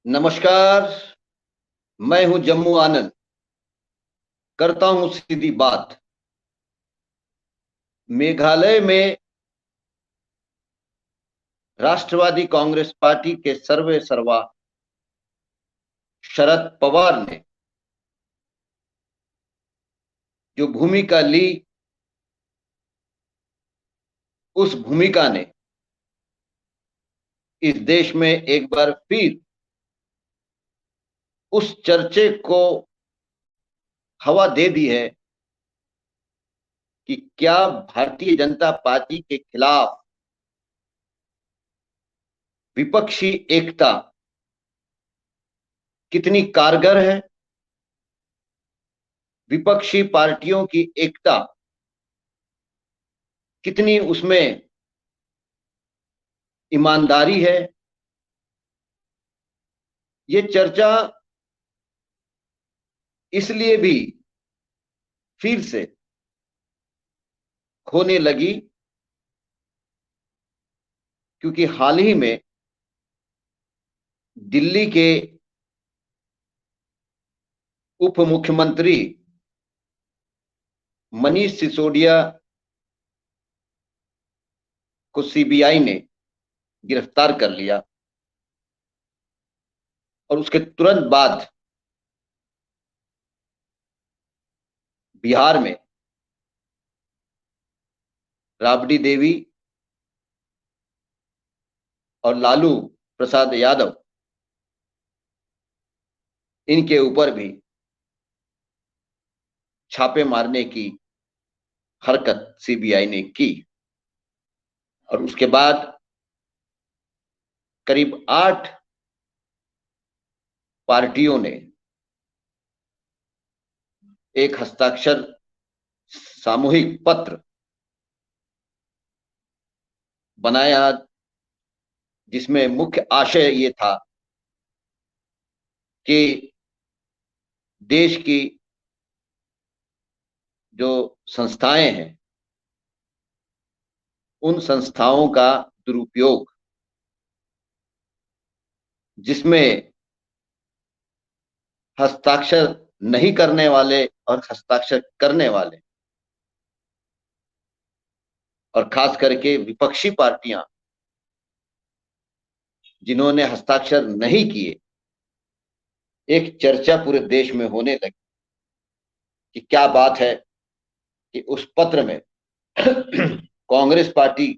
नमस्कार। मैं हूं जम्मू आनंद। करता हूं सीधी बात। मेघालय में राष्ट्रवादी कांग्रेस पार्टी के सर्वे सर्वा शरद पवार ने जो भूमिका ली, उस भूमिका ने इस देश में एक बार फिर उस चर्चे को हवा दे दी है कि क्या भारतीय जनता पार्टी के खिलाफ विपक्षी एकता कितनी कारगर है। विपक्षी पार्टियों की एकता कितनी उसमें ईमानदारी है। ये चर्चा इसलिए भी फिर से होने लगी क्योंकि हाल ही में दिल्ली के उप मुख्यमंत्री मनीष सिसोदिया को सीबीआई ने गिरफ्तार कर लिया और उसके तुरंत बाद बिहार में राबड़ी देवी और लालू प्रसाद यादव, इनके ऊपर भी छापे मारने की हरकत सीबीआई ने की और उसके बाद करीब 8 पार्टियों ने एक हस्ताक्षर सामूहिक पत्र बनाया जिसमें मुख्य आशय ये था कि देश की जो संस्थाएं हैं, उन संस्थाओं का दुरुपयोग, जिसमें हस्ताक्षर नहीं करने वाले और हस्ताक्षर करने वाले, और खास करके विपक्षी पार्टियां जिन्होंने हस्ताक्षर नहीं किए, एक चर्चा पूरे देश में होने लगी कि क्या बात है कि उस पत्र में कांग्रेस पार्टी,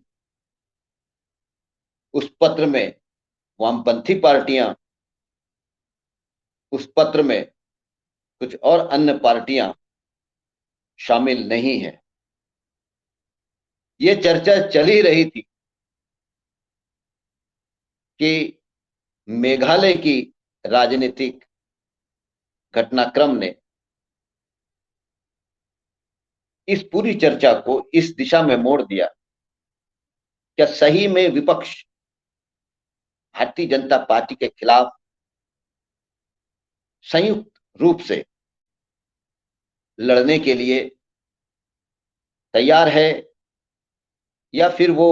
उस पत्र में वामपंथी पार्टियां, उस पत्र में कुछ और अन्य पार्टियां शामिल नहीं है। ये चर्चा चल ही रही थी कि मेघालय की राजनीतिक घटनाक्रम ने इस पूरी चर्चा को इस दिशा में मोड़ दिया। क्या सही में विपक्ष भारतीय जनता पार्टी के खिलाफ संयुक्त रूप से लड़ने के लिए तैयार है, या फिर वो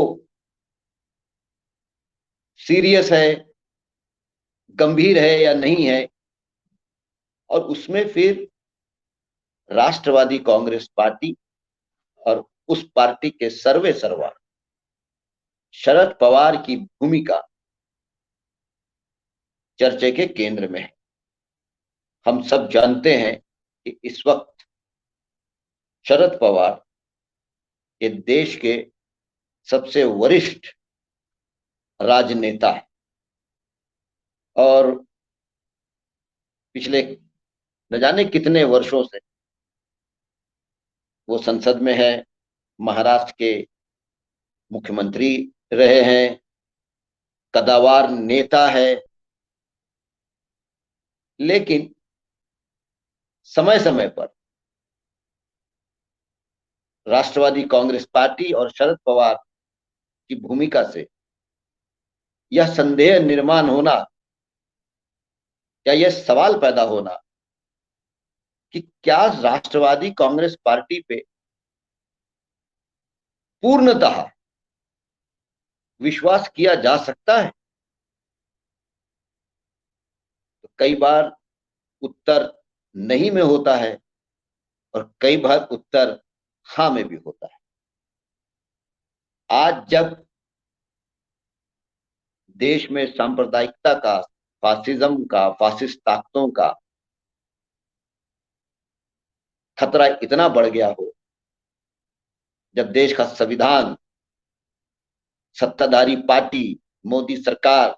सीरियस है, गंभीर है या नहीं है। और उसमें फिर राष्ट्रवादी कांग्रेस पार्टी और उस पार्टी के सर्वे सर्वा शरद पवार की भूमिका चर्चे के केंद्र में है। हम सब जानते हैं कि इस वक्त शरद पवार ये देश के सबसे वरिष्ठ राजनेता है और पिछले न जाने कितने वर्षों से वो संसद में है, महाराष्ट्र के मुख्यमंत्री रहे हैं, कदावर नेता है। लेकिन समय समय पर राष्ट्रवादी कांग्रेस पार्टी और शरद पवार की भूमिका से यह संदेह निर्माण होना, या यह सवाल पैदा होना कि क्या राष्ट्रवादी कांग्रेस पार्टी पे पूर्णतः विश्वास किया जा सकता है। कई बार उत्तर नहीं में होता है और कई बार उत्तर हाँ में भी होता है। आज जब देश में सांप्रदायिकता का, फासिज्म का, फासिस्ट ताकतों का खतरा इतना बढ़ गया हो, जब देश का संविधान सत्ताधारी पार्टी मोदी सरकार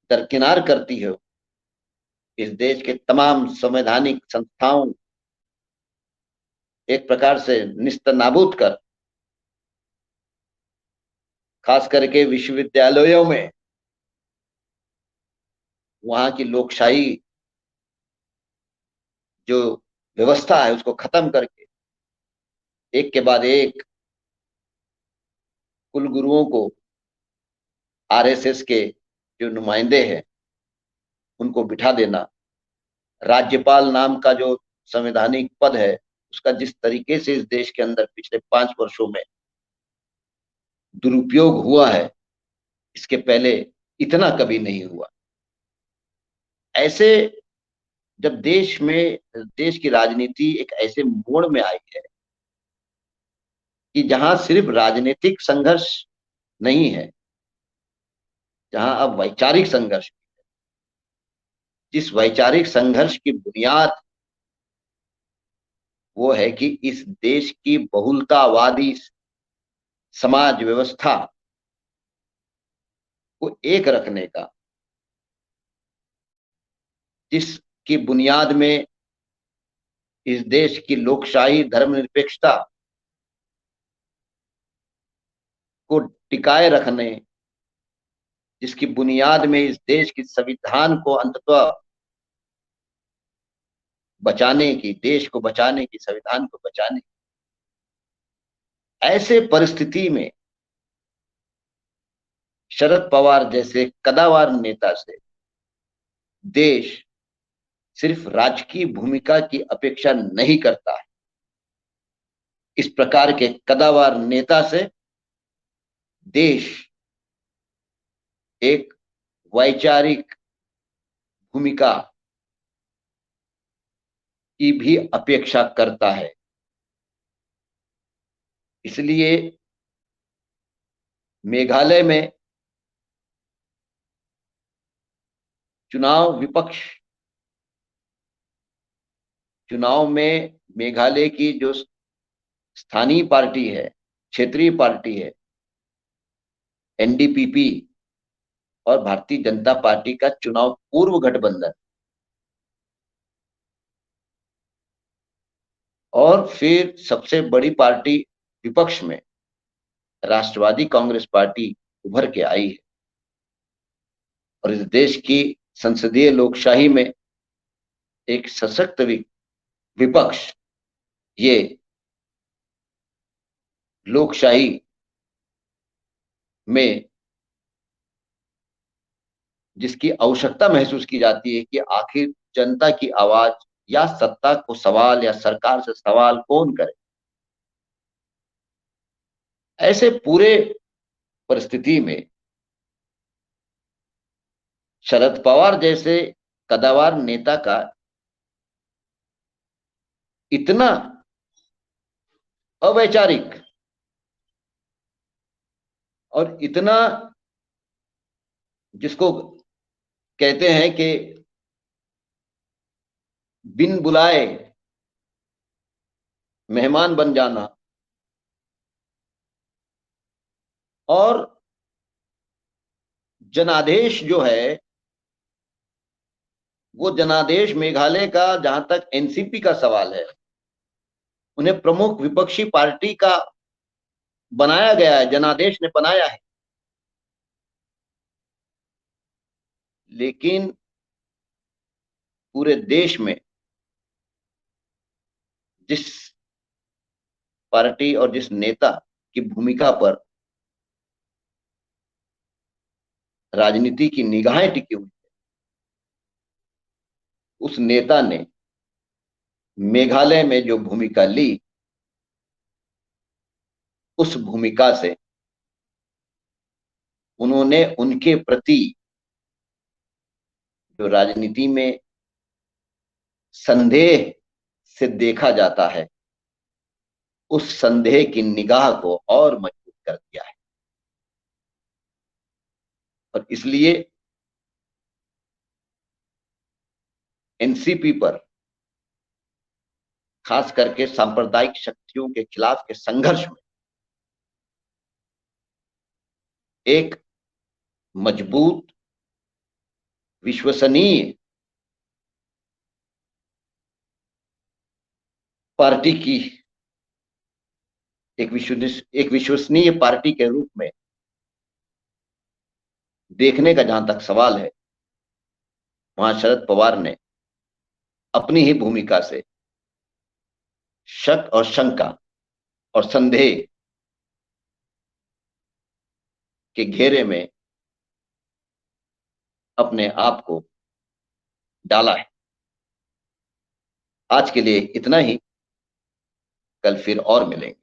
दरकिनार करती है, इस देश के तमाम संवैधानिक संस्थाओं एक प्रकार से निस्तनाबूद कर, खास करके विश्वविद्यालयों में वहां की लोकशाही जो व्यवस्था है उसको खत्म करके एक के बाद एक कुल गुरुओं को, आरएसएस के जो नुमाइंदे हैं उनको बिठा देना, राज्यपाल नाम का जो संवैधानिक पद है उसका जिस तरीके से इस देश के अंदर पिछले 5 वर्षों में दुरुपयोग हुआ है, इसके पहले इतना कभी नहीं हुआ। ऐसे जब देश की राजनीति एक ऐसे मोड़ में आई है कि जहां सिर्फ राजनीतिक संघर्ष नहीं है, जहां अब वैचारिक संघर्ष, जिस वैचारिक संघर्ष की बुनियाद वो है कि इस देश की बहुलतावादी समाज व्यवस्था को एक रखने का, जिसकी बुनियाद में इस देश की लोकशाही धर्मनिरपेक्षता को टिकाए रखने, जिसकी बुनियाद में इस देश की संविधान को अंततः बचाने की, देश को बचाने की, संविधान को बचाने की, ऐसे परिस्थिति में शरद पवार जैसे कदावर नेता से देश सिर्फ राजकीय भूमिका की अपेक्षा नहीं करता है। इस प्रकार के कदावर नेता से देश एक वैचारिक भूमिका की भी अपेक्षा करता है। इसलिए मेघालय में चुनाव में मेघालय की जो स्थानीय पार्टी है, क्षेत्रीय पार्टी है, एनडीपीपी और भारतीय जनता पार्टी का चुनाव पूर्व गठबंधन, और फिर सबसे बड़ी पार्टी विपक्ष में राष्ट्रवादी कांग्रेस पार्टी उभर के आई है और इस देश की संसदीय लोकशाही में एक सशक्त विपक्ष, ये लोकशाही में जिसकी आवश्यकता महसूस की जाती है कि आखिर जनता की आवाज या सत्ता को सवाल या सरकार से सवाल कौन करे, ऐसे पूरे परिस्थिति में शरद पवार जैसे कदावर नेता का इतना अवैचारिक और इतना, जिसको कहते हैं कि बिन बुलाए मेहमान बन जाना, और जनादेश जो है वो जनादेश मेघालय का, जहां तक एनसीपी का सवाल है, उन्हें प्रमुख विपक्षी पार्टी का बनाया गया है, जनादेश ने बनाया है। लेकिन पूरे देश में जिस पार्टी और जिस नेता की भूमिका पर राजनीति की निगाहें टिकी हुई, उस नेता ने मेघालय में जो भूमिका ली, उस भूमिका से उन्होंने उनके प्रति जो राजनीति में संदेह से देखा जाता है, उस संदेह की निगाह को और मजबूत कर दिया है। और इसलिए एनसीपी पर, खास करके सांप्रदायिक शक्तियों के खिलाफ के संघर्ष में, एक मजबूत, विश्वसनीय पार्टी की, एक विश्वसनीय पार्टी के रूप में देखने का जहां तक सवाल है, वहां शरद पवार ने अपनी ही भूमिका से शक और शंका और संदेह के घेरे में अपने आप को डाला है। आज के लिए इतना ही, कल फिर और मिलेंगे।